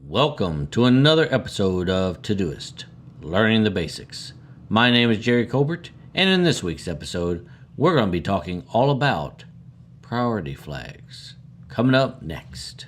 Welcome to another episode of Todoist, Learning the Basics. My name is Jerry Colbert, and in this week's episode, we're going to be talking all about priority flags. Coming up next.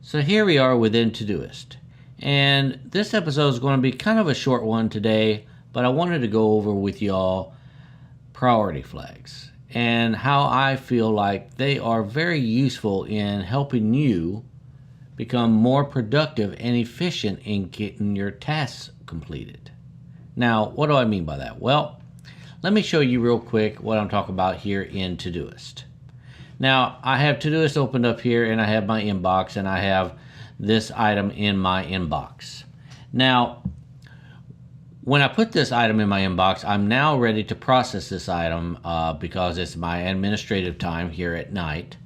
So here we are within Todoist, and this episode is going to be kind of a short one today, but I wanted to go over with y'all priority flags and how I feel like they are very useful in helping you become more productive and efficient in getting your tasks completed. Now, what do I mean by that? Well, let me show you real quick what I'm talking about here in Todoist. Now, I have Todoist opened up here, and I have my inbox, and I have this item in my inbox. Now, when I put this item in my inbox, I'm now ready to process this item because it's my administrative time here at night,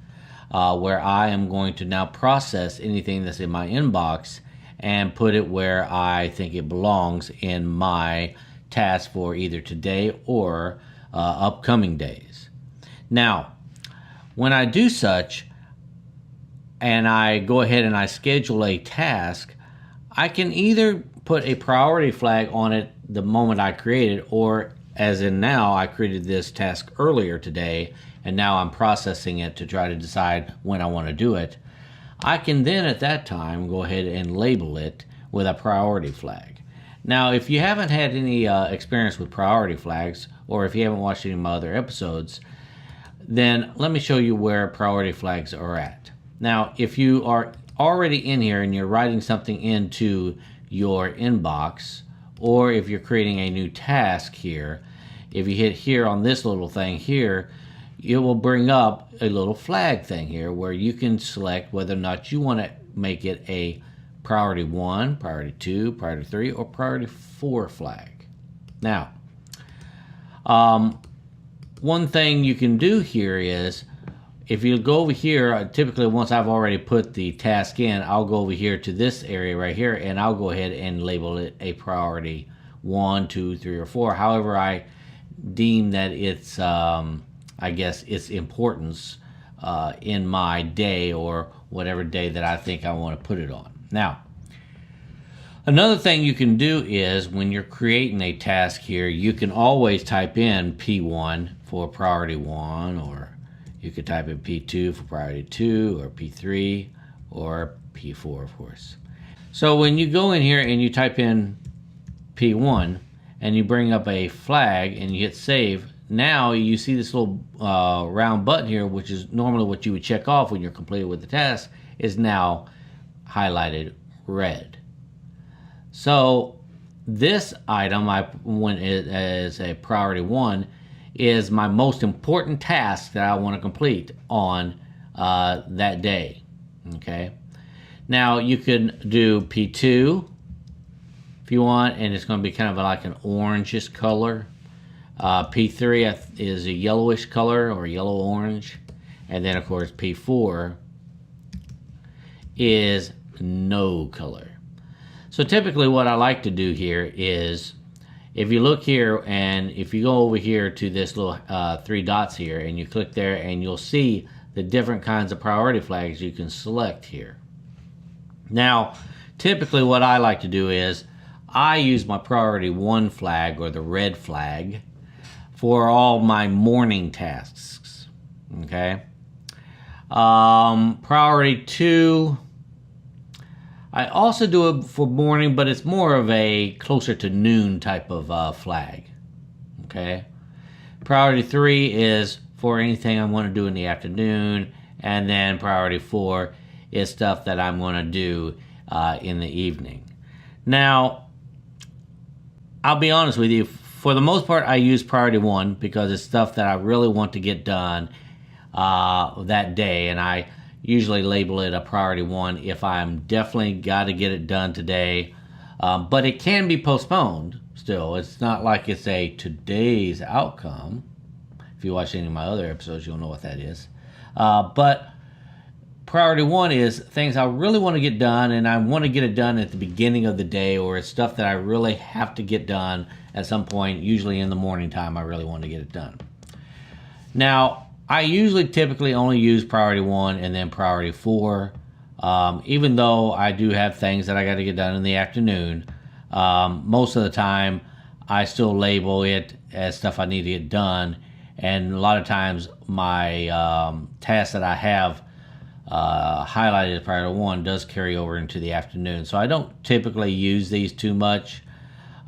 where I am going to now process anything that's in my inbox and put it where I think it belongs in my task for either today or upcoming days. Now, when I do such, and I go ahead and I schedule a task, I can either put a priority flag on it the moment I create it, or as in now, I created this task earlier today, and now I'm processing it to try to decide when I want to do it. I can then at that time go ahead and label it with a priority flag. Now, if you haven't had any experience with priority flags, or if you haven't watched any of my other episodes, then let me show you where priority flags are at. Now, if you are already in here and you're writing something into your inbox, or if you're creating a new task here, if you hit here on this little thing here, it will bring up a little flag thing here where you can select whether or not you want to make it a priority 1, priority 2, priority 3, or priority 4 flag. Now, one thing you can do here is, if you go over here, typically once I've already put the task in, I'll go over here to this area right here, and I'll go ahead and label it a priority 1, 2, 3, or 4. However I deem that it's, I guess, its importance in my day or whatever day that I think I want to put it on. Now, another thing you can do is when you're creating a task here, you can always type in P1 for priority 1, or you could type in P2 for priority 2, or P3, or P4, of course. So when you go in here and you type in P1 and you bring up a flag and you hit save, now you see this little round button here, which is normally what you would check off when you're completed with the task, is now highlighted red. So this item I went as a priority 1 is my most important task that I want to complete on that day. Okay. Now you can do P2 if you want, and it's going to be kind of like an orangish color. P3 is a yellowish color or yellow orange, and then of course P4 is no color. So typically what I like to do here is, if you look here and if you go over here to this little 3 dots here and you click there, and you'll see the different kinds of priority flags you can select here. Now, typically what I like to do is I use my priority 1 flag, or the red flag, for all my morning tasks. Okay. Priority 2, I also do it for morning, but it's more of a closer to noon type of flag. Okay. Priority 3 is for anything I want to do in the afternoon, and then priority 4 is stuff that I'm going to do in the evening. Now, I'll be honest with you, for the most part I use priority 1 because it's stuff that I really want to get done that day, and I usually label it a priority 1 if I'm definitely got to get it done today. But it can be postponed still. It's not like it's a today's outcome. If you watch any of my other episodes, you'll know what that is. But priority one is things I really want to get done, and I want to get it done at the beginning of the day, or it's stuff that I really have to get done at some point, usually in the morning time. I really want to get it done. Now, I typically only use priority one and then priority four, even though I do have things that I got to get done in the afternoon. Most of the time, I still label it as stuff I need to get done, and a lot of times my tasks that I have highlighted as priority one does carry over into the afternoon. So I don't typically use these too much,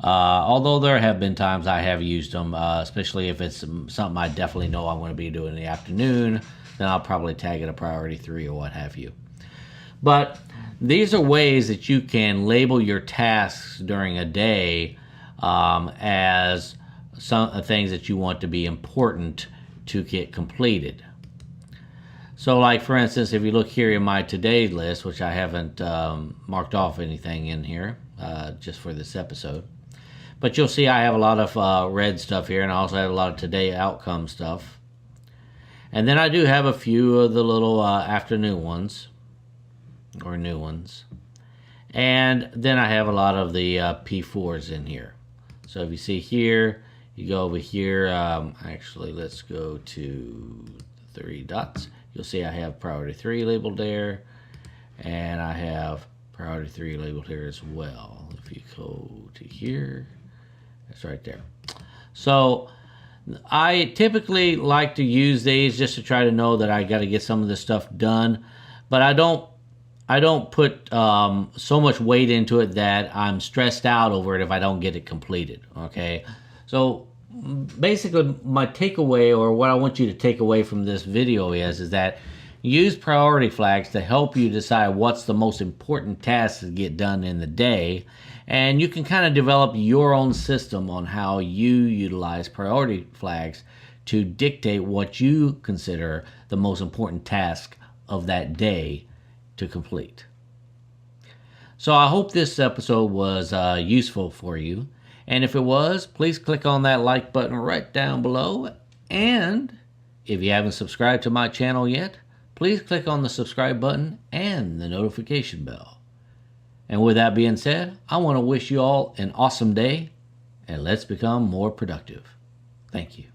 although there have been times I have used them, especially if it's something I definitely know I'm going to be doing in the afternoon. Then I'll probably tag it a priority 3 or what have you. But these are ways that you can label your tasks during a day as some things that you want to be important to get completed. So like, for instance, if you look here in my today list, which I haven't marked off anything in here just for this episode, but you'll see I have a lot of red stuff here, and I also have a lot of today outcome stuff. And then I do have a few of the little afternoon ones, or new ones. And then I have a lot of the P4s in here. So if you see here, you go over here, actually let's go to 3 dots. You'll see I have priority 3 labeled there, and I have priority 3 labeled here as well. If you go to here, that's right there. So I typically like to use these just to try to know that I got to get some of this stuff done, but I don't put so much weight into it that I'm stressed out over it if I don't get it completed, okay? So basically my takeaway, or what I want you to take away from this video, is that use priority flags to help you decide what's the most important task to get done in the day, and you can kind of develop your own system on how you utilize priority flags to dictate what you consider the most important task of that day to complete. So I hope this episode was useful for you. And if it was, please click on that like button right down below. And if you haven't subscribed to my channel yet, please click on the subscribe button and the notification bell. And with that being said, I want to wish you all an awesome day, and let's become more productive. Thank you.